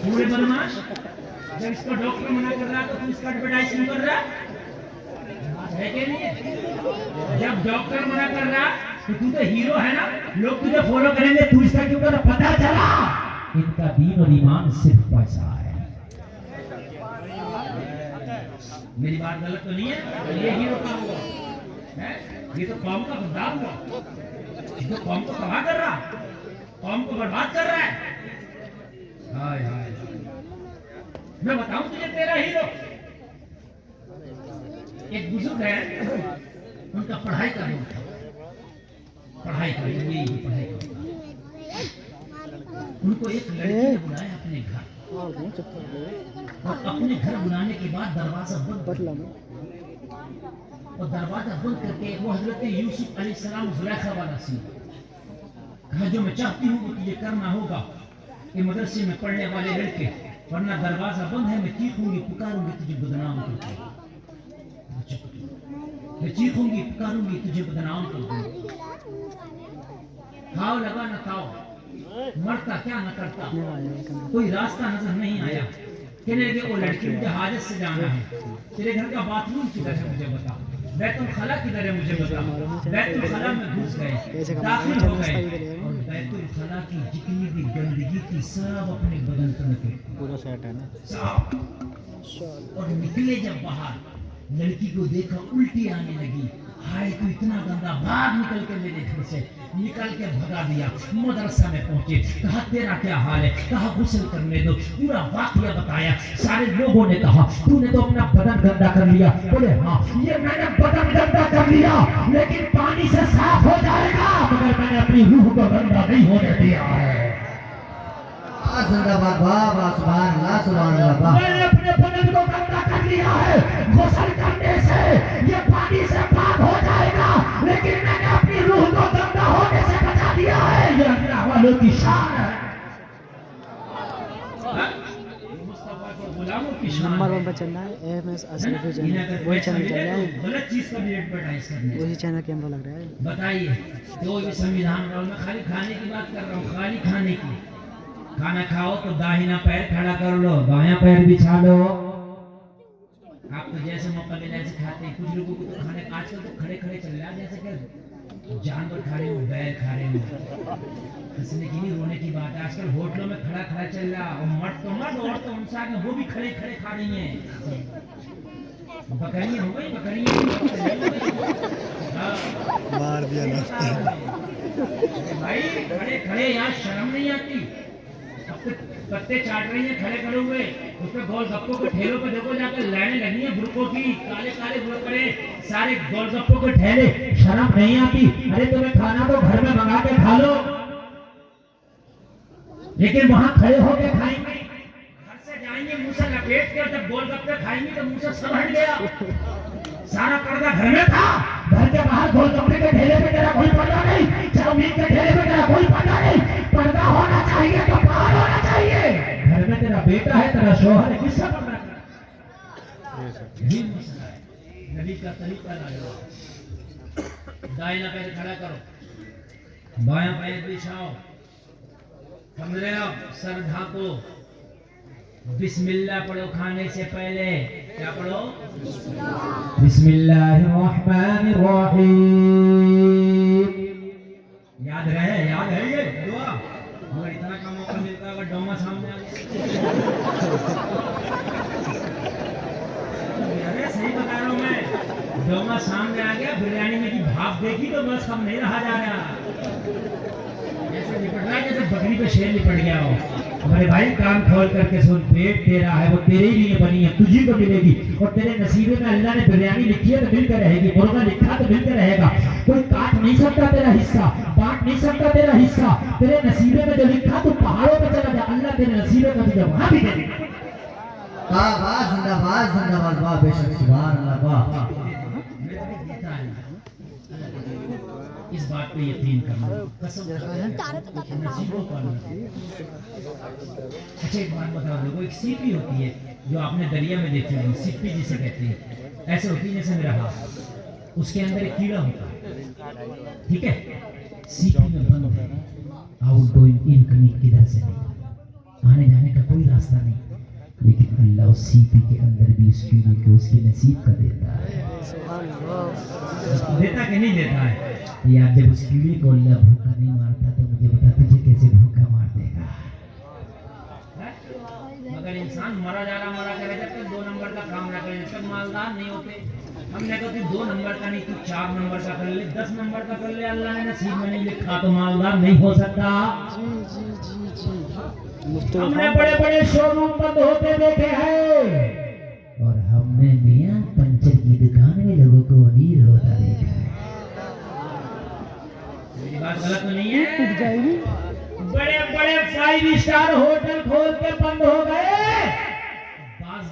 पूरे बदमाश, जब इसको डॉक्टर मना कर रहा तो तू इसका एडवर्टाइज क्यों कर रहा है कि नहीं? जब डॉक्टर मना कर रहा तो तू तो हीरो है ना, लोग तुझे फॉलो करेंगे, तू इसका क्यों कर रहा? पता चला इनका दीन और ईमान सिर्फ पैसा है। मेरी बात गलत तो नहीं है? ये हीरो का हुआ है, ये तो कौम का गद्दार हुआ, ये तो कौम को तबाह कर रहा, कौम को बर्बाद कर रहा है। हाय हाय, मैं बताऊं तुझे तेरा हीरो। एक बुजुर्ग है, उनका पढ़ाई का रूप था, पढ़ाई का यही पढ़ाई का। उनको एक लड़की ने बुलाया अपने घर, और अपने घर बुलाने के बाद दरवाजा बंद, और दरवाजा बंद करके वो हजरत यूसुफ अलैहिस्सलाम जुलेखा वाला सीन कहा, जो मैं चाहती हूँ वो तुझे करना होगा कि मदरसे में पढ़ने वाले लड़के, वरना दरवाजा बंद है, मैं चीखूंगी पुकारूंगी तुझे बदनाम कर दूंगी, मैं चीखूंगी पुकारूंगी तुझे बदनाम कर दूंगी। खाओ लगा न खाओ, मरता क्या न करता, कोई रास्ता नजर नहीं आया। कहने लगे वो लड़की मुझे हाजत से जाना है, तेरे घर का बाथरूम किधर है मुझे बता, बैतुल खला किधर है मुझे बता। बैतुल खला में घुस गए, दाखिल हो गए, और बैतुल खला की जितनी भी गंदगी थी सब अपने बदन पर निकली, पूरा सेट है ना, और निकले जब बाहर, लड़की को देखा उल्टी आने लगी, हाय तू इतना गंदा, भाग निकल के मेरे घर से, निकल के भगा दिया। मदरसा में पहुंचे, कहा तेरा क्या हाल है, कहा गुस्ल करने दो, पूरा वाकया बताया। सारे लोगों ने कहा तूने तो अपना बदन गंदा कर लिया, बोले हाँ ये मैंने बदन गंदा कर लिया, लेकिन पानी से साफ हो जाएगा, मगर मैंने अपनी रूह को गंदा नहीं होने दिया है। जिंदाबाद बाबा, सुभान अल्लाह सुभान अल्लाह। मैंने अपने बदन को गंदा कर लिया है, गुस्ल करने से ये पानी से पाक हो जाएगा, लेकिन मैंने अपनी रूह को गंदा होने से बचा दिया है। ये अल्लाह वालों की शान है, मुस्तफा को गुलामों की शान नंबर है। 1 पर चल रहा है एमएस आसिफी चैनल, वही चैनल चल रहा है, गलत चीज का भी एडवर्टाइज करने, वही चैनल कैमरा लग रहा है। बताइए कोई भी संविधान में, मैं खाली खाने की बात कर रहा हूँ, खाली खाने की। खाना खाओ तो दाहिना पैर खड़ा कर लो, बायां पैर बिछा लो। आप तो जैसे मौका मिले ऐसे खाते हैं। कुछ लोगों को तो खाने आजकल तो खड़े खड़े चल रहा है, जैसे कि जानवर खा रहे हो, बैल खा रहे हो। हंसने की नहीं रोने की बात है, आजकल होटलों में खड़ा खड़ा चल रहा, और मर्द तो मर्द और तो इंसान है, वो भी खड़े खड़े खा रही हैं। बकरियां हो गई, बकरियां मार दिया ना भाई, खड़े खड़े यहाँ शर्म नहीं आती। पत्ते चाट रही हैं खड़े खड़े हुए, उसपे गोलगप्पों के ठेलों पे देखो जाकर लाइनें लगी हैं बुरकों की, काले काले बुरके, सारे गोलगप्पों के ठेले, शर्म नहीं आती? अरे तुम्हें खाना तो घर में मंगा के खा लो, लेकिन वहां खड़े होके खाएंगे, घर से जाएंगे मुंह से लपेट के, जब गोलगप्पे खाएंगे तो मुंह से सब हट गया। सारा पर्दा घर में था, घर के बाहर गोलगप्पे के ठेले पे तेरा कोई पर्दा नहीं, चाउमीन के ठेले पे तेरा कोई पर्दा नहीं। पर्दा होना चाहिए तो बाहर होना चाहिए। घर में तेरा बेटा है, तेरा शौहर है, किसका पर्दा कर? यही मसला है। नबी का तरीका लगाओ, दाहिना पैर खड़ा करो, बायां पैर बिछाओ, समझ रहे हो? सर ढाको, बिस्मिल्लाह पढ़ो खाने से पहले। क्या पढ़ो? बिस्मिल्लाहिर्रहमानिर्रहीम। याद है ये दुआ? अगर इतना का मौका मिलता है, अगर डोमा सामने आ गया, अरे सही बता रहा हूँ मैं, डोमा सामने आ गया, बिरयानी में की भाप देखी तो बस हम नहीं रहा जा रहा, जैसे निपट रहा है जैसे बकरी पे शेर निपट गया हो। हमारे भाई कान खोल करके सुन, पेट तेरा है, वो तेरे ही लिए बनी है, तुझी को मिलेगी, और तेरे नसीबे में अल्लाह ने बिरयानी लिखी है तो मिलकर रहेगी, मुर्गा लिखा तो मिलकर रहेगा। कोई काट नहीं सकता तेरा हिस्सा, बांट नहीं सकता तेरा हिस्सा, तेरे नसीबे में जो लिखा तो पहाड़ों पे चला जा, अल्लाह तेरे नसीबे का तुझे वहां भी दे देगा। वाह जिंदाबाद जिंदाबाद वाह, बेशक सुभान अल्लाह वाह। इस बात पे यकीन करना, कसम नसीबों का। अच्छा एक बात बता दो, एक सीपी होती है जो आपने दरिया में देखी होगी, सीपी जिसे कहते हैं, ऐसे होती है जैसे मेरा हाथ, उसके अंदर एक कीड़ा होता है, ठीक है? सीपी में बंद है, आउटगोइंग इनकमिंग किधर से नहीं, आने जाने का कोई रास्ता नहीं, लेकिन अल्लाह उस सीपी के अंदर भी उस कीड़े को उसके नसीब का देता है। देता कि नहीं देता है? यार जब उस कीड़े को अल्लाह भूखा नहीं मारता तो मुझे बता तुझे कैसे भूखा मार देगा। मगर इंसान मरा जा रहा जब तक 2 नंबर का काम ना करे, जब तक मालदार नहीं होते। हमने कहा तू 2 नंबर का नहीं, तू 4 नंबर का कर ले, 10 नंबर का कर ले, अल्लाह ने नसीब में नहीं लिखा तो मालदार नहीं हो सकता। हमने बड़े बड़े शोरूम बंद होते देखे हैं और हमने मियां पंचर की दुकान में लोगों को अमीर होता देखा है। मेरी बात गलत तो नहीं है? बड़े बड़े 5 स्टार होटल खोल के बंद हो गए,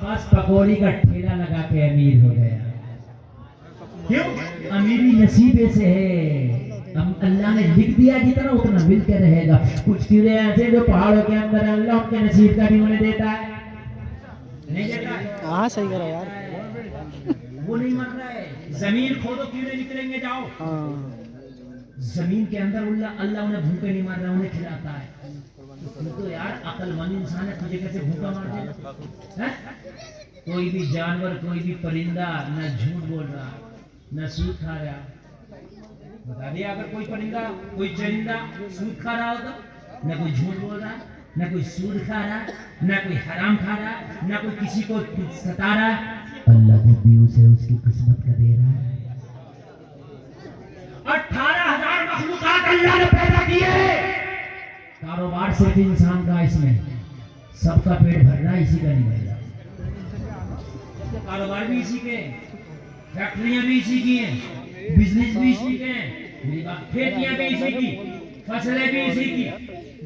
बास पकौड़ी का ठेला लगा के अमीर हो गया। क्यों? अमीरी नसीबे से है। हम अल्लाह ने लिख दिया जितना उतना मिलकर रहेगा। कुछ कीड़े ऐसे जो पहाड़ों के अंदर अल्लाह उनके नसीब का भी उन्हें देता है, नहीं देता है? हाँ सही करा यार, वो नहीं मर रहा है। जमीन खोदो कीड़े निकलेंगे, जाओ। हाँ जमीन के अंदर अल्लाह उन्हें भूखे नहीं मार रहा, उन्हें खिलाता है। तुम तो यार अक्लमंद इंसान है, तुझे कैसे भूखा मार देगा? कोई भी जानवर, कोई भी परिंदा न झूठ बोल रहा न सूद खा रहा। बता दिया, अगर कोई परिंदा कोई चरिंदा सूद खा रहा होगा, न कोई झूठ बोल रहा, न कोई सूद खा रहा, न कोई हराम खा रहा, न कोई किसी को सता रहा, अल्लाह जब भी उसे उसकी किस्मत का दे रहा है। 18,000 मखलूकात अल्लाह ने पैदा किए। कारोबार सिर्फ इंसान का, इसमें सबका पेट भर रहा है, इसी का नहीं भर रहा। कारोबार भी इसी के, फैक्ट्रियां भी इसी की हैं, बिजनेस भी इसी के हैं, मेरी बात, खेतियां भी इसी की, फसलें भी इसी की,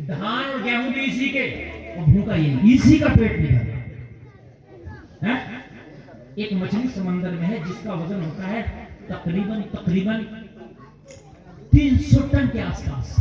धान और गेहूं भी इसी के, और भूखा ये इसी का पेट नहीं भर रहा। एक मछली समंदर में है जिसका वजन होता है तकरीबन 300 टन के आसपास।